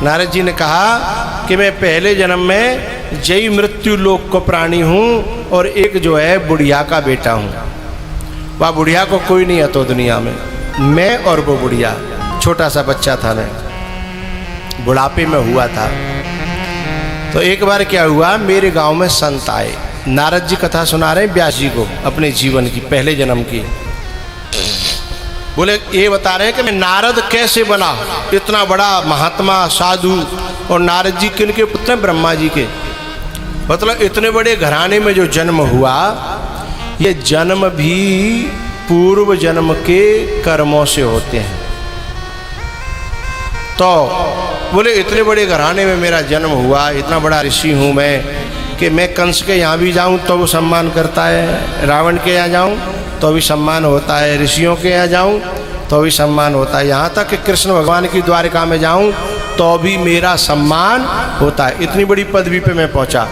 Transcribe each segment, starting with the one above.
नारद जी ने कहा कि मैं पहले जन्म में जय मृत्यु लोक को प्राणी हूँ और एक जो है बुढ़िया का बेटा हूँ। वह बुढ़िया को कोई नहीं है तो दुनिया में, मैं और वो बुढ़िया। छोटा सा बच्चा था मैं, बुढ़ापे में हुआ था। तो एक बार क्या हुआ, मेरे गांव में संत आए। नारद जी कथा सुना रहे हैं व्यास जी को अपने जीवन की, पहले जन्म की। बोले ये बता रहे हैं कि मैं नारद कैसे बना, इतना बड़ा महात्मा साधु। और नारद जी किन के पुत्र हैं? ब्रह्मा जी के। मतलब इतने बड़े घराने में जो जन्म हुआ, ये जन्म भी पूर्व जन्म के कर्मों से होते हैं। तो बोले इतने बड़े घराने में मेरा जन्म हुआ, इतना बड़ा ऋषि हूँ मैं कि मैं कंस के यहाँ भी जाऊँ तो वो सम्मान करता है, रावण के यहाँ जाऊँ तो भी सम्मान होता है, ऋषियों के यहाँ जाऊँ तो भी सम्मान होता है, यहाँ तक कि कृष्ण भगवान की द्वारिका में जाऊँ तो भी मेरा सम्मान होता है। इतनी बड़ी पदवी पे मैं पहुँचा,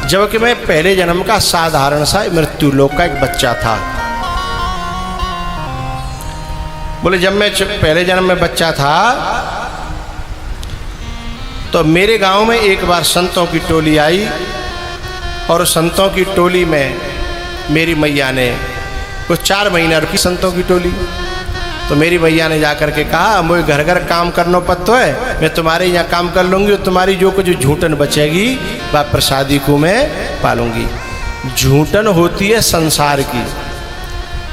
जबकि मैं पहले जन्म का साधारण सा मृत्यु लोक का एक बच्चा था। बोले जब मैं पहले जन्म में बच्चा था तो मेरे गांव में एक बार संतों की टोली आई, और संतों की टोली में मेरी मैया ने कुछ 4 महीना रुकी संतों की टोली। तो मेरी मैया ने जाकर के कहा मुझे घर घर काम करना पड़ता है, मैं तुम्हारे यहाँ काम कर लूँगी और तुम्हारी जो कुछ झूठन बचेगी वह प्रसादी को मैं पालूंगी। झूठन होती है संसार की,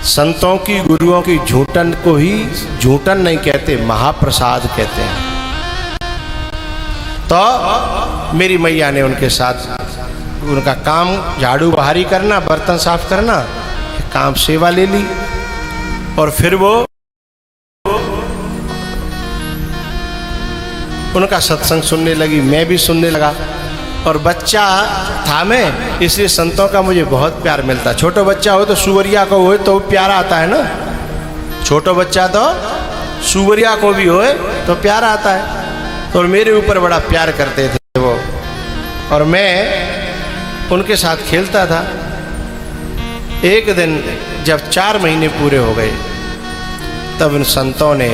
संतों की गुरुओं की झूठन को ही झूठन नहीं कहते, महाप्रसाद कहते हैं। तो मेरी मैया ने उनके साथ उनका काम झाड़ू बहारी करना, बर्तन साफ करना, काम सेवा ले ली। और फिर वो उनका सत्संग सुनने लगी, मैं भी सुनने लगा। और बच्चा था मैं, इसलिए संतों का मुझे बहुत प्यार मिलता। छोटा बच्चा हो तो सुवरिया को हो तो प्यार आता है ना, छोटा बच्चा तो सुवरिया को भी हो तो प्यार आता है। और मेरे ऊपर बड़ा प्यार करते थे वो, और मैं उनके साथ खेलता था। एक दिन जब 4 महीने पूरे हो गए तब उन संतों ने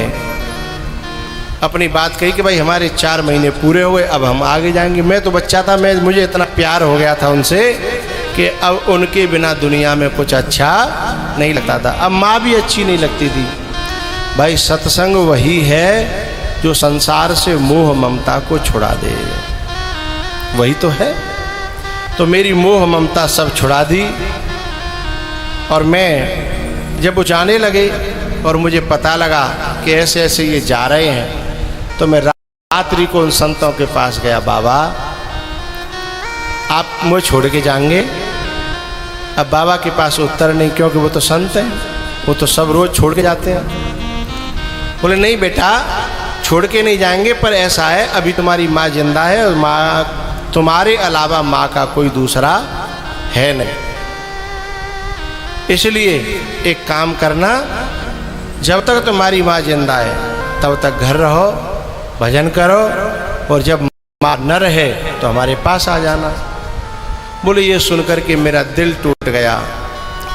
अपनी बात कही कि भाई हमारे 4 महीने पूरे हो गए, अब हम आगे जाएंगे। मैं तो बच्चा था, मुझे इतना प्यार हो गया था उनसे कि अब उनके बिना दुनिया में कुछ अच्छा नहीं लगता था। अब माँ भी अच्छी नहीं लगती थी। भाई सत्संग वही है जो संसार से मोह ममता को छुड़ा दे, वही तो है। तो मेरी मोह ममता सब छुड़ा दी। और मैं जब वो जाने लगे और मुझे पता लगा कि ऐसे ऐसे ये जा रहे हैं, तो मैं रात्रि को उन संतों के पास गया। बाबा आप मुझे छोड़ के जाएंगे? अब बाबा के पास उत्तर नहीं, क्योंकि वो तो संत हैं, वो तो सब रोज छोड़ के जाते हैं। बोले नहीं बेटा, छोड़ के नहीं जाएंगे, पर ऐसा है अभी तुम्हारी माँ जिंदा है और माँ तुम्हारे अलावा माँ का कोई दूसरा है नहीं, इसलिए एक काम करना, जब तक तुम्हारी माँ जिंदा है तब तक घर रहो, भजन करो, और जब माँ न रहे तो हमारे पास आ जाना। बोले ये सुनकर के मेरा दिल टूट गया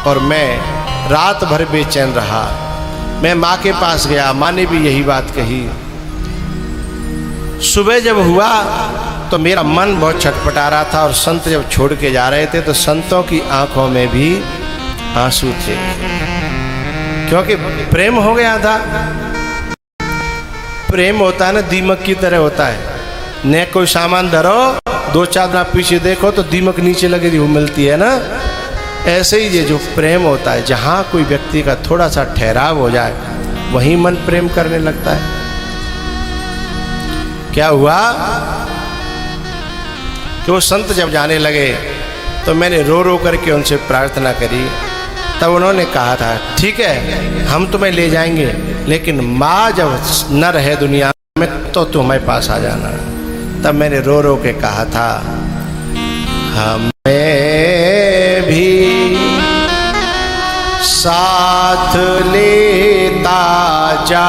और मैं रात भर बेचैन रहा। मैं माँ के पास गया, माँ ने भी यही बात कही। सुबह जब हुआ तो मेरा मन बहुत छटपटा रहा था, और संत जब छोड़ के जा रहे थे तो संतों की आंखों में भी आंसू थे, क्योंकि प्रेम हो गया था। प्रेम होता है ना, दीमक की तरह होता है। न कोई सामान धरो, 2-4 दिन पीछे देखो तो दीमक नीचे लगी वो मिलती है ना। ऐसे ही ये जो प्रेम होता है, जहाँ कोई व्यक्ति का थोड़ा सा ठहराव हो जाए वहीं मन प्रेम करने लगता है। क्या हुआ कि वो संत जब जाने लगे तो मैंने रो रो करके उनसे प्रार्थना करी। तब उन्होंने कहा था ठीक है हम तुम्हें ले जाएंगे, लेकिन माँ जब न रहे दुनिया में तो तुम हमारे पास आ जाना। तब मैंने रो रो के कहा था हमें भी साथ लेता जा,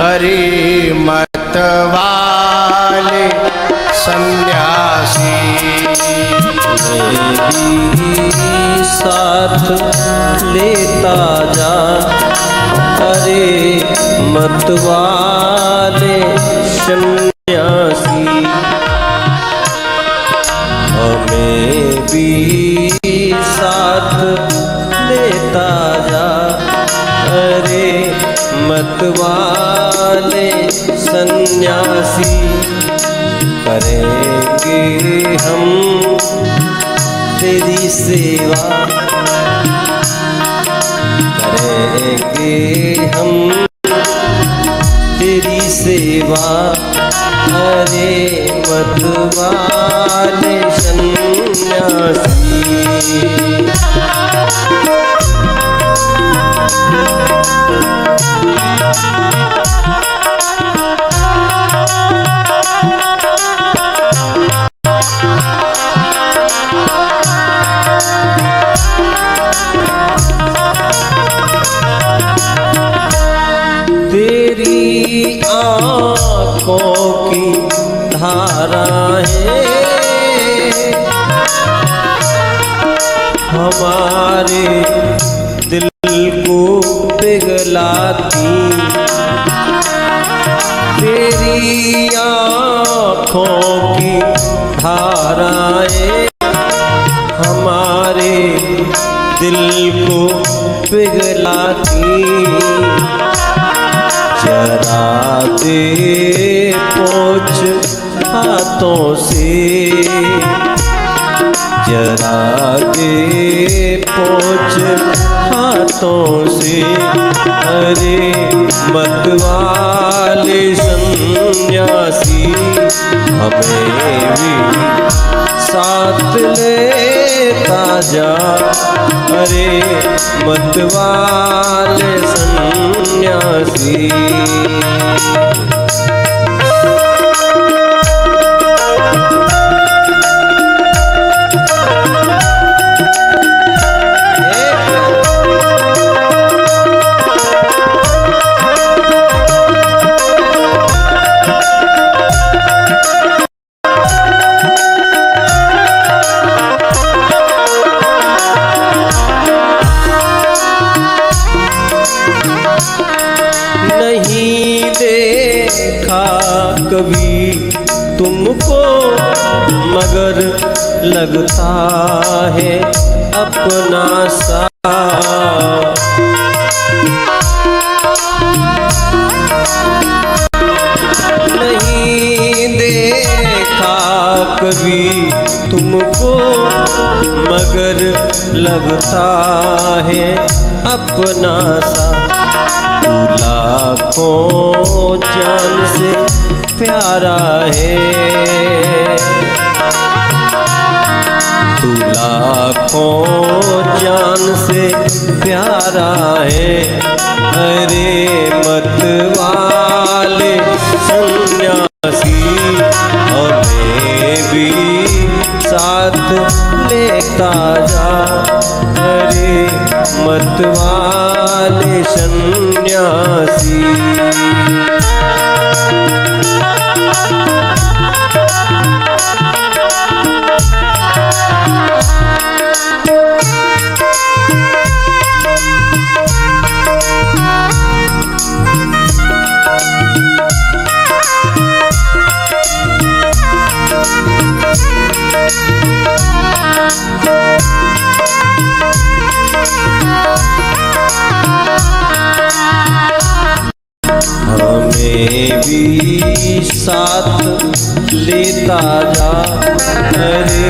अरे मत वाले सन्यासी, साथ लेता जा, अरे मत वाले सन्यासी। सन्यासी करेंगे हम तेरी सेवा, करेंगे हम तेरी सेवा। अरे मतवाले सन्यासी, तेरी आँखों की धाराएं हमारे दिल को पिघलाती, तेरी आँखों की धाराएं हमारे दिल को पिघलाती। जरा दे पोंछ हाथों से, जरा दे पोंछ हाथों से। अरे मतवाले सन्यासी हमें भी साथ लेता जा। अरे मतवाले सन्यासी, नहीं देखा कभी तुमको मगर लगता है अपना सा। नहीं देखा कभी तुमको मगर लगता है अपना सा। तू लाखों जान से प्यारा है, तू लाखों जान से प्यारा है। अरे मतवाले सन्यासी हमें भी साथ लेता जा। अरे मतवाले सन्यासी, हमें भी साथ लेता जा। अरे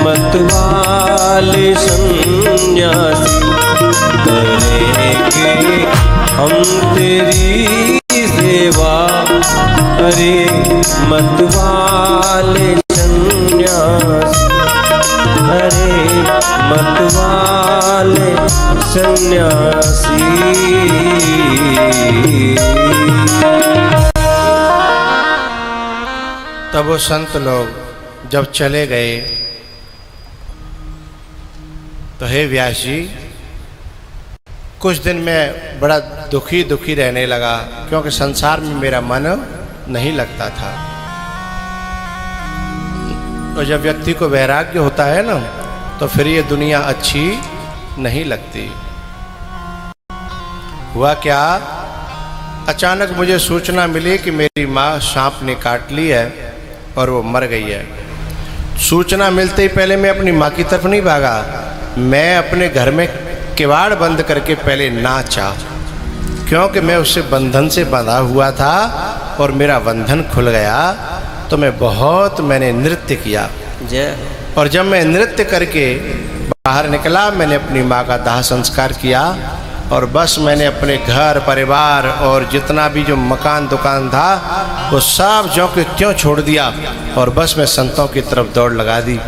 मतवाले सन्यासी करेंगे हम तेरी सेवा। अरे मतवाले सन्यासी, अरे मतवाले सन्यासी। तब वो संत लोग जब चले गए तो हे व्यास जी, कुछ दिन मैं बड़ा दुखी रहने लगा, क्योंकि संसार में मेरा मन नहीं लगता था। और जब व्यक्ति को वैराग्य होता है ना, तो फिर ये दुनिया अच्छी नहीं लगती। हुआ क्या, अचानक मुझे सूचना मिली कि मेरी माँ सांप ने काट ली है और वो मर गई है। सूचना मिलते ही पहले मैं अपनी माँ की तरफ नहीं भागा, मैं अपने घर में किवाड़ बंद करके पहले नाचा, क्योंकि मैं उससे बंधन से बंधा हुआ था और मेरा बंधन खुल गया तो मैंने नृत्य किया। जय हो। और जब मैं नृत्य करके बाहर निकला, मैंने अपनी माँ का दाह संस्कार किया और बस मैंने अपने घर परिवार और जितना भी जो मकान दुकान था वो सब जो कि त्यों छोड़ दिया और बस मैं संतों की तरफ दौड़ लगा दी।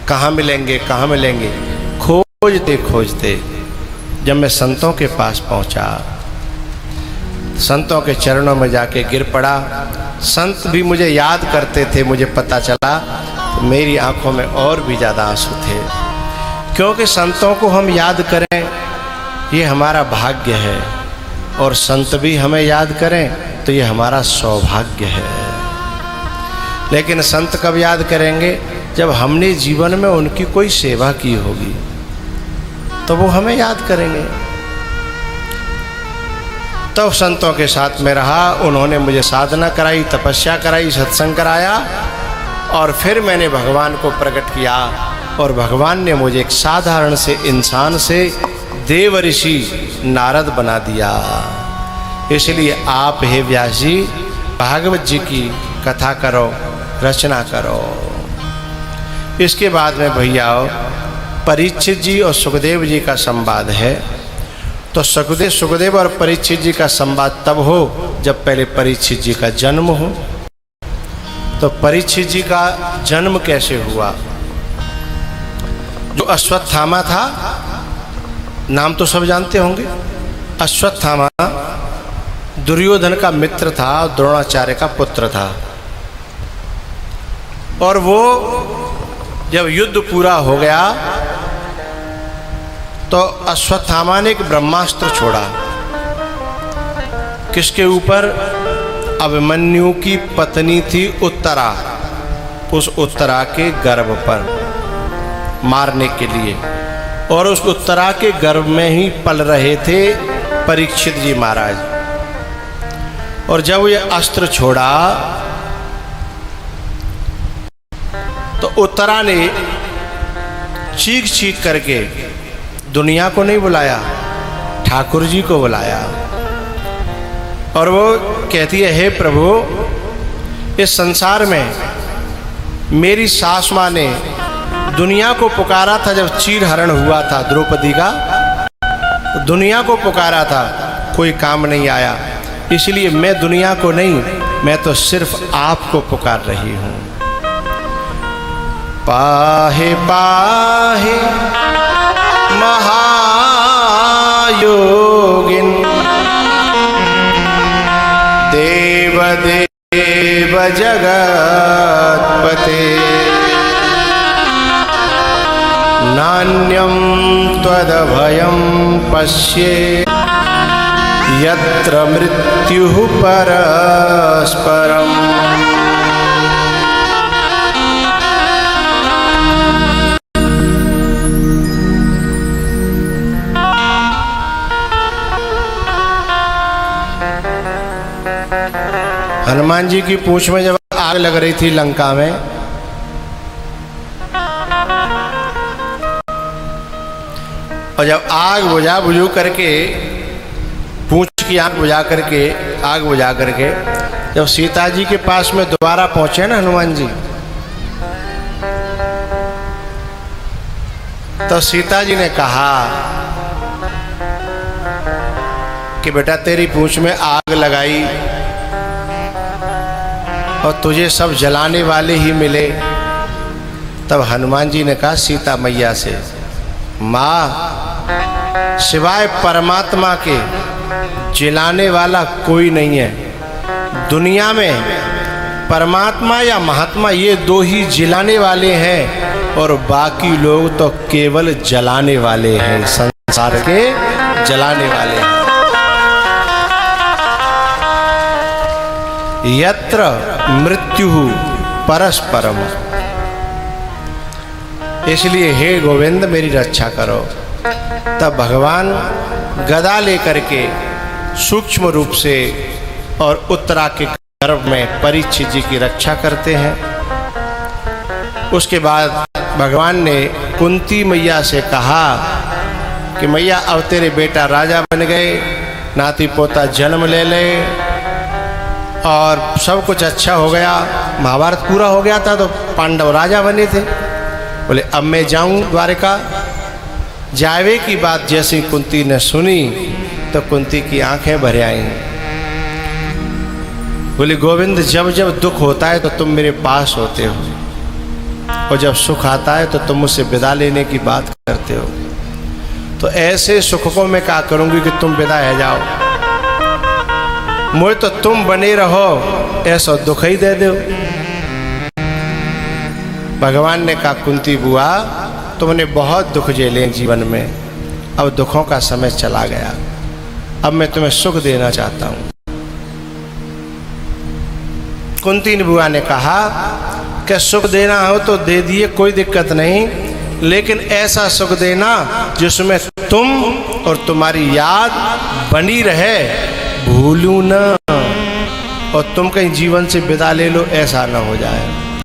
कहाँ मिलेंगे, कहाँ मिलेंगे, खोजते खोजते जब मैं संतों के पास पहुँचा, संतों के चरणों में जाके गिर पड़ा। संत भी मुझे याद करते थे, मुझे पता चला तो मेरी आंखों में और भी ज़्यादा आंसू थे, क्योंकि संतों को हम याद करें ये हमारा भाग्य है और संत भी हमें याद करें तो ये हमारा सौभाग्य है। लेकिन संत कब याद करेंगे? जब हमने जीवन में उनकी कोई सेवा की होगी तो वो हमें याद करेंगे। तब संतों के साथ में रहा, उन्होंने मुझे साधना कराई, तपस्या कराई, सत्संग कराया और फिर मैंने भगवान को प्रकट किया और भगवान ने मुझे एक साधारण से इंसान से देव ऋषि नारद बना दिया। इसलिए आप हे व्यास जी भागवत जी की कथा करो, रचना करो। इसके बाद में भैया परीक्षित जी और सुखदेव जी का संवाद है। तो सुखदेव और परीक्षित जी का संवाद तब हो जब पहले परीक्षित जी का जन्म हो। तो परीक्षित जी का जन्म कैसे हुआ? जो अश्वत्थामा था, नाम तो सब जानते होंगे। अश्वत्थामा दुर्योधन का मित्र था, द्रोणाचार्य का पुत्र था। और वो जब युद्ध पूरा हो गया तो अश्वत्थामा ने एक ब्रह्मास्त्र छोड़ा। किसके ऊपर? अभिमन्यु की पत्नी थी उत्तरा, उस उत्तरा के गर्भ पर मारने के लिए। और उस उत्तरा के गर्भ में ही पल रहे थे परीक्षित जी महाराज। और जब ये अस्त्र छोड़ा तो उत्तरा ने चीख चीख करके दुनिया को नहीं बुलाया, ठाकुर जी को बुलाया। और वो कहती है, हे प्रभु, इस संसार में मेरी सास माँ ने दुनिया को पुकारा था। जब चीर हरण हुआ था द्रौपदी का, दुनिया को पुकारा था, कोई काम नहीं आया। इसलिए मैं दुनिया को नहीं, मैं तो सिर्फ आपको पुकार रही हूँ। पाहे पाहे महायोगिन देव देव जगत्पते नान्यं त्वदभयं पश्ये यत्र मृत्युः परस्परम्। हनुमान जी की पूंछ में जब आग लग रही थी लंका में, और जब आग बुझू करके, पूंछ की आग बुझा करके जब सीता जी के पास में दोबारा पहुंचे ना हनुमान जी, तो सीता जी ने कहा कि बेटा तेरी पूंछ में आग लगाई और तुझे सब जलाने वाले ही मिले। तब हनुमान जी ने कहा सीता मैया से, माँ, सिवाय परमात्मा के जिलाने वाला कोई नहीं है। दुनिया में परमात्मा या महात्मा ये दो ही जिलाने वाले हैं और बाकी लोग तो केवल जलाने वाले हैं, संसार के जलाने वाले हैं। यत्र मृत्यु परस्परम। इसलिए हे गोविंद मेरी रक्षा करो। तब भगवान गदा लेकर के सूक्ष्म रूप से और उत्तरा के गर्भ में परीक्षित जी की रक्षा करते हैं। उसके बाद भगवान ने कुंती मैया से कहा कि मैया अब तेरे बेटा राजा बन गए, नाती पोता जन्म ले ले। और सब कुछ अच्छा हो गया, महाभारत पूरा हो गया था, तो पांडव राजा बने थे। बोले अब मैं जाऊं द्वारिका। जावे की बात जैसी कुंती ने सुनी तो कुंती की आंखें भर आईं। बोले गोविंद, जब जब दुख होता है तो तुम मेरे पास होते हो, और जब सुख आता है तो तुम मुझसे विदा लेने की बात करते हो। तो ऐसे सुख को मैं क्या करूंगी कि तुम विदा है जाओ, मुझे तो तुम बने रहो, ऐसा दुख ही दे दो। भगवान ने कहा कुंती बुआ, तुमने बहुत दुख झेले जीवन में, अब दुखों का समय चला गया, अब मैं तुम्हें सुख देना चाहता हूं। कुंती बुआ ने कहा कि सुख देना हो तो दे दिए, कोई दिक्कत नहीं, लेकिन ऐसा सुख देना जिसमें तुम और तुम्हारी याद बनी रहे, भूलू ना, और तुम कहीं जीवन से विदा ले लो, ऐसा ना हो जाए।